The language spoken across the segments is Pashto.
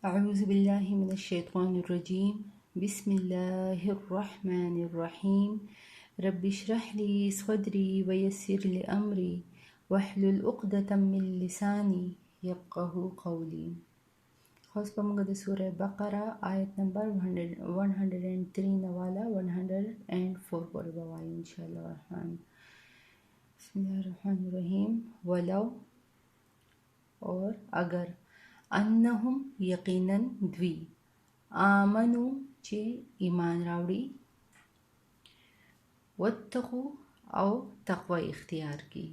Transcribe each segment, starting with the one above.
أعوذ بالله من الشيطان الرجيم بسم الله الرحمن الرحيم رب اشرح لي صدري ويسر لي أمري واحلل عقدة من لساني يفقه قولي. خاص په موږ د سوره بقره آیت نمبر 103 نواله 104 پورې به وایو ان شاء الله الرحمن. بسم الله الرحمن الرحیم. ولو اور اگر انهم یقینا دوی آمنو چې ایمان راوړي واتقو او تقوی اختیار کی.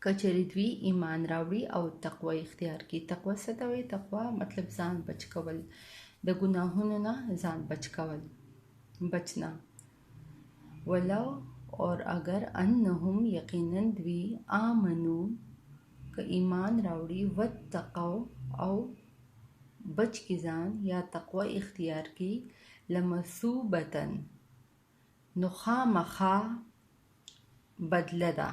کچری دوی ایمان راوړي او تقوی اختیار کی. تقوی څه ته وایي؟ تقوا مطلب ځان بچ کول، د ګناهونو نه ځان بچ کول، بچنا. ولو اور اگر انهم یقینا دوی آمنو که ایمان راوړي واتقو او بچ کی ځان یا تقوی اختیار کی لمثوبتن نو خامخا بدله ده،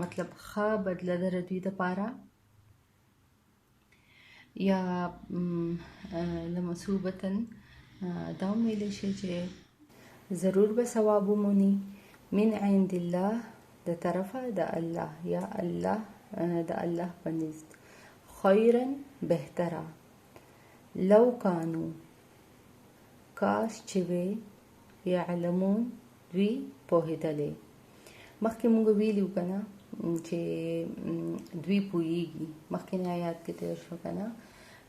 مطلب ښه بدله ده دوی دپاره، یا لمثوبتن دا ویلی شي چې ضرور به ثواب وموني من عند الله د طرفه د الله، یا الله د الله په نزد خیرا بهتره لو کانو کاش چې وی یعلمون دوی پوهېدلې. مخکې موږ ویلو که نه چې دوی پوهېږي، مخکې آیات کې تیر شو که نه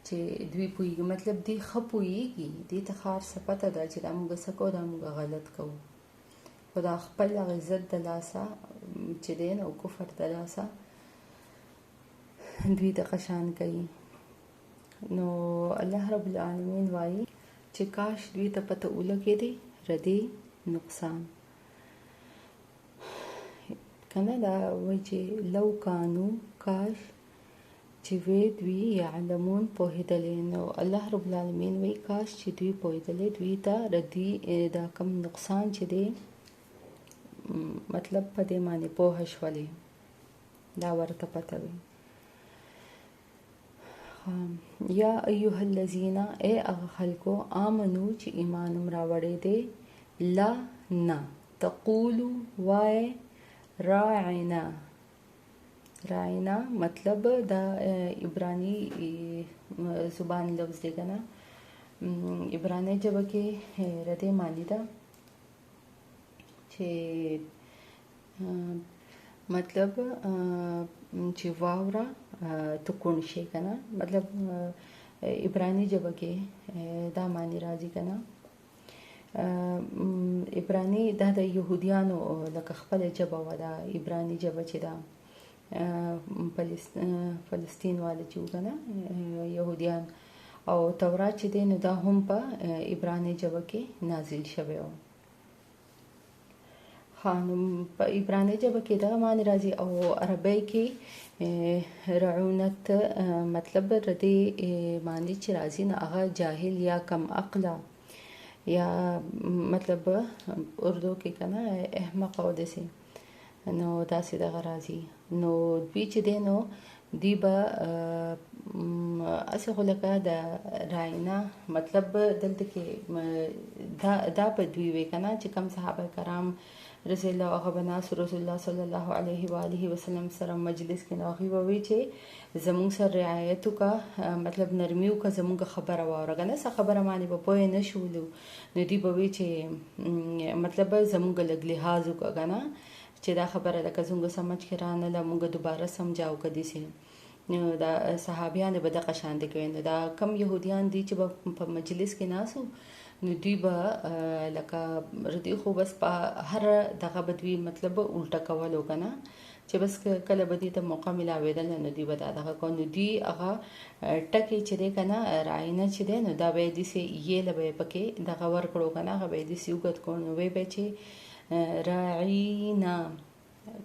چې دوی پوهېږي، مطلب دوی ښه پوهېږي، دوی ته ښه هر څه پته ده چې دا موږ څه کوو، دا موږ غلط کوو، خو دا خپل هغې ضد د لاسه چې دی نو کفر د لاسه دوی دغه شان کوي. نو الله رب العالمین وایي چې کاش دوی ته پته ولګېدې ردې نقصان کنه. دا وایي چې لو کانو کاش چې وی دوی یعلمون پوهېدلې. نو الله رب العالمین وایي کاش چې دوی پوهېدلې، دوی ته ردي دا کم نقصان چې دی مطلب په دې باندې پوهه شولې، دا ورته پته وي. یا ایها الذین ای هغه خلکو آمنو چې ایمان هم راوړی دی لا نه تقولو وای راعنا. راعنا مطلب دا عبرانی زبان لفظ دی که نه، عبرانی ژبه کې ردې معنی ده چې مطلب چې واوره ته کوڼ شي که نه، مطلب عبرانی ژبه کې دا معنی راځي که نه. عبرانی دا د یهودیانو لکه خپله ژبه وه، دا عبرانی ژبه چې ده فلسطین والا چې وو که نه یهودیان، او تورات چې دی نو دا هم په عبرانی ژبه کې نازل شوی و. نو په عبرانی ژبه کې دغه معنی راځي، او عربی کې رعونت مطلب ردې معنی چې راځي نو هغه جاهل یا کم عقله، یا مطلب اردو کې که نه احمق او داسې، نو داسې دغه راځي. نو دوی چې دی نو دوی به هسې خو لکه د راینا مطلب دلته کې دا به دوی وی که نه چې کم صحابه کرام رضی الله هغه به ناستو رسول الله صلی الله علیه و آله وسلم سره مجلس کې، نو هغوی به وی چې زمونږ سره رعایت وکړه، مطلب نرمي وکړه، زمونږ خبره واوره که نه، څه خبره باندې به پوه نه شولو، نو دوی به وی چې مطلب زمونږ لږ لحاظ وکړه که نه، چې دا خبره لکه زمونږ سمجھ کې رانله مونږ دوباره سمجاو که داسې. نو دا صحابیان به دغه شانتې کوي. نو دا کم یهودیان دي چې به په مجلس کې ناستو نو دوی به لکه ردی خو بس په هر دغه به دوی مطلب الټه کولو که نه، چې بس کله به دوی ته موقع میلاوېدله نو دوی به دا دغه کو. نو دوی هغه ټکې چې دی که نه راینا چې دی نو دا به یې داسې یېله به یې پکې دغه ورکړو که نه، هغه به یې داسې اوږد کړو، نو وی به چې راعینا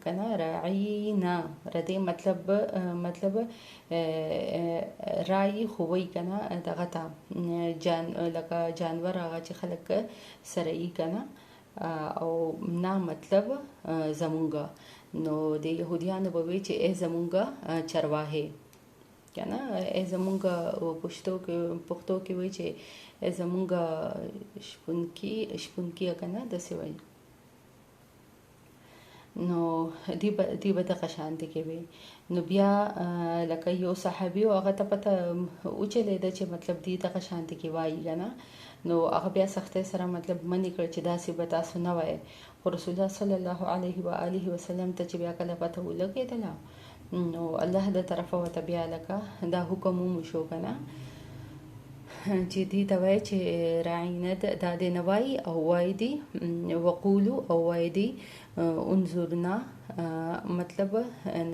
که نه، راعینا ردې مطلب رای خو وی که نه دغه ته لکه جانور هغه چې خلک سره یي که نه، او نه مطلب زمونږه. نو د یهودیانو به وی چې ای زمونږه چرواهې کنه زمونږ پښتو کې وایي چې زمونږ شپونکی کنه داسې وایي. نو دی به دغه شانتي کې وي. نو بیا لکه یو صحابي او هغه ته پته وچلېده چې مطلب دی دغه شانتي کې وایي کنه. نو هغه بیا سختۍ سره مطلب منې کړ چې داسې به تاسو نه وایي. خو رسول الله صلی الله علیه و آله وسلم ته چې بیا کله پته ولګېدله نو الله د طرفه ورته بیا لکه دا حکم وشو کنه چې دې ته وایي چې راعینه دا دې نه وایي او وایي دي وقولو او وایي دي انظرنا مطلب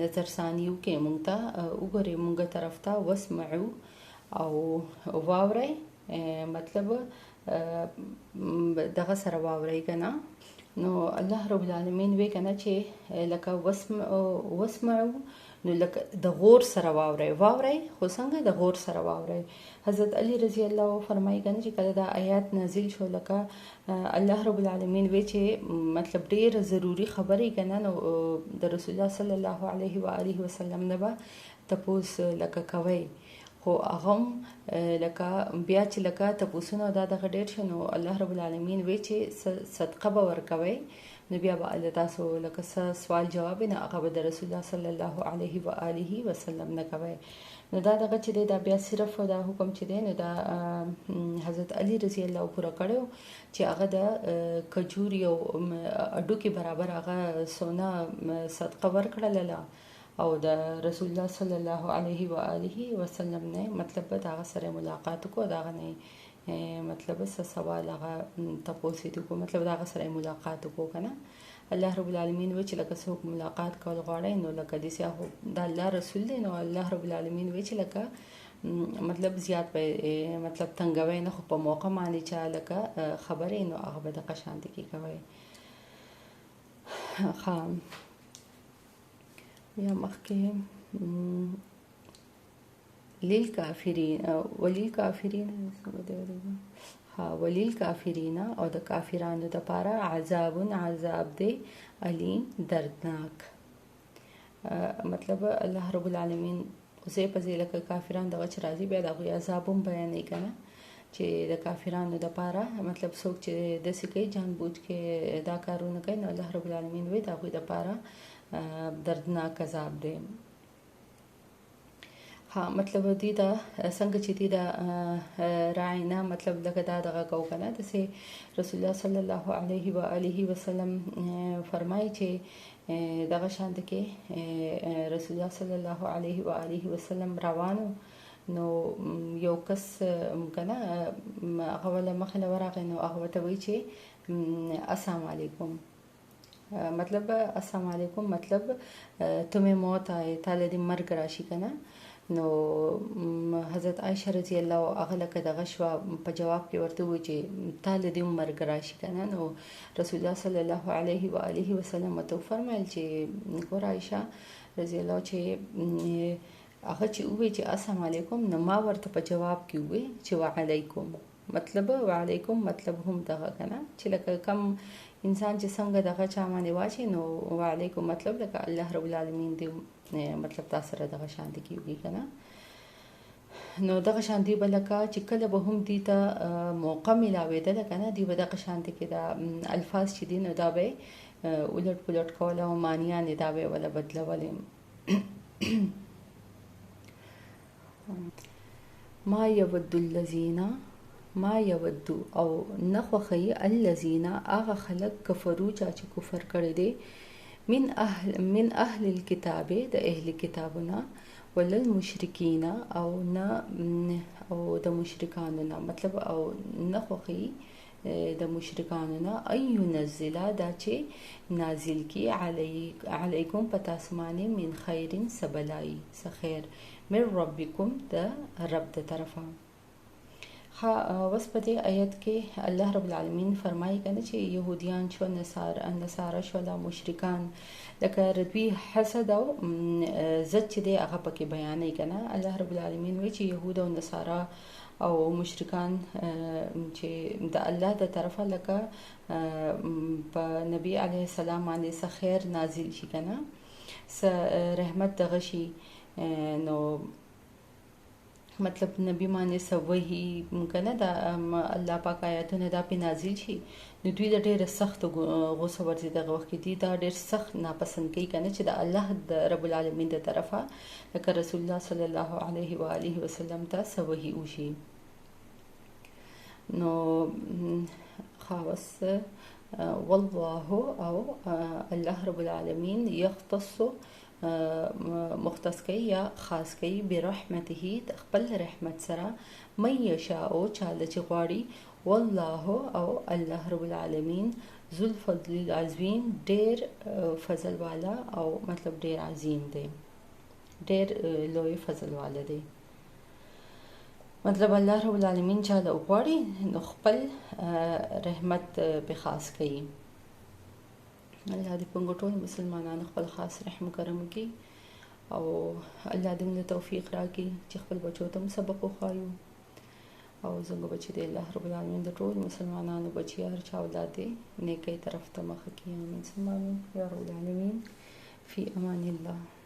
نظر ثانیو کې مونږ ته وګورئ مونږ طرف ته واسمعو او واورئ مطلب دغه سره واورئ کنه. نو الله رب العالمین وی کنه چې لکه واسمعو نو لکه د غور سره واورئ خو څنګه د غور سره واورئ. حضرت علی رضی الله فرمایي کنه چې کله دا آیات نازل شو لکه الله رب العالمین وی چې مطلب ډیر ضروری خبرې کنه نو د رسول الله صلی الله علیه و آله وسلم نه به تپوس لکه کوي. خو هغه لکه بیا چې لکه تپوسونه دا دغه ډیر شنو الله رب العالمین وی چې صدقه به ورکوي. نو بیا به الله تاسو لکه سوال جواب نه هغه به د رسول الله صلی الله علیه و آله وسلم نه کوي. نو دا دغه چې دا بیا صرف دا حکم چې دی نو دا حضرت علی رضی الله پورا کړو چې هغه د کجوري او اډو کې برابر هغه سونا صدقه ورکړله او د رسول الله صلی الله علیه و آله وسلم نه مطلب دا سره ملاقات کو دا نه مطلب سوال هغه تاسو ته کو مطلب دا سره ملاقات کو کنه. الله رب العالمین وی چې لکه څوک ملاقات کول غواړي نو لکه دې سیاحو د الله رسول دی نو الله رب العالمین وی چې لکه مطلب زیات به مطلب تنګوي نه خو په موقع باندې چا لکه خبرې نو هغه به د قشانت کې کوي. خام یا مخکې وللکافرین وللکافرین او د کافرانو لپاره عذاب دی علیم دردناک. مطلب الله رب العالمین اوسې په ځای لکه کافرانو دغه چې راځي بیا دغه عذاب هم بیانوي کنه چې د کافرانو لپاره مطلب څوک چې داسې کوي جان بوجھ کې دا کارونه کوي نو الله رب العالمین وایي د هغوی لپاره دردناک عذاب دی. ها مطلب دی دا څنګه چې دی دا راعینه مطلب لکه دا دغه کو کنه دسه رسول الله صلی الله علیه و آله وسلم فرمایي چې دغه شانت کې رسول الله صلی الله علیه و آله وسلم روانو نو یو کس کنه هغه ول مخله ورغه نو هغه ته وی چې السلام علیکم مطلب السلام علیکم مطلب تمہیں موت آئے تعالی دې مرګ راشي کنه. نو حضرت عائشہ رضی الله عنها که دغه شوا په جواب کې ورته و چې تعالی دې مرګ راشي کنه. نو رسول الله صلی الله علیه و آله وسلم ته فرمایل چې ګور عائشہ رضی الله چې هغه چې وی چې السلام علیکم نو ما ورته په جواب کې وی چې وعلیکم مطلب وعلیکم مطلب هم دغه کنه چې لکه کم انسان چې څنګه دغه چا باندې واچي نو وعلیکم مطلب لکه الله رب العالمین دې مطلب تاسو سره دغه شانتي کیږي کنه. نو دغه شانتي بلکه چې کله به هم دې ته موقع ملاوېدل کنه دی به دغه شانتي کې دا الفاظ چې دي نو دا به ولټ پلټ کول او معنیان دا به ولا بدلول. ما یود او نخوخی الذین اغه خلق کفرو چې کفر کړي دي من اهل الكتاب د اهل کتابنا ولل مشرکین او نه او د مشرکانو نه مطلب او نخوخی د مشرکانو نه ايو نزلا دا چې نازل کی علیکم پتاسمانه من خیرن سبلای سخیر من ربکم د رب د طرفه. وس په دې آیت کې الله رب العالمین فرمایي کنه چې يهوديان شو نصارا شو لا مشرکان لکه ردوی حسد او زت چې دی هغه پکې بیانې کنه. الله رب العالمین وایي چې يهود او نصارا او مشرکان چې د الله د طرفه لکه په نبی عليه السلام باندې څه خیر نازل شي کنه څه رحمت دغه شي نو مطلب نبی باندې سوهي کنه دا الله پاک آیاتونه دا په نازل شي نو دوی د ډېر سخت غوسه ورځي دغه وخت کې دي دا ډېر سخت ناپسند کوي کنه چې د الله د رب العالمین د طرفه لکه رسول الله صلی الله علیه و آله وسلم ته سوهي وشي نو خاص والله او الله رب العالمین یختص مختص کوي یا خاص کوي برحمته خپل رحمت سره من یشاء چاله چې غواړي والله او الله رب العالمین ذو الفضل العظیم ډېر فضل والا او مطلب ډېر عظیم دی ډېر لوی فضل والا دی مطلب الله رب العالمین چاله غواړي نو خپل رحمت په خاص کوي الله دې په ټول مسلمانانو خپل خاص رحم کرم وکړي او الله دې موږ توفیق راکړي چې خپل بچو ته سبق وښایو او زموږ بچي دې الله رب العالمین د ټول مسلمانانو بچي هر چا اولاد دې نیکۍ طرف ته مخ کړي امين ثم امين یا رب العالمین فی امان الله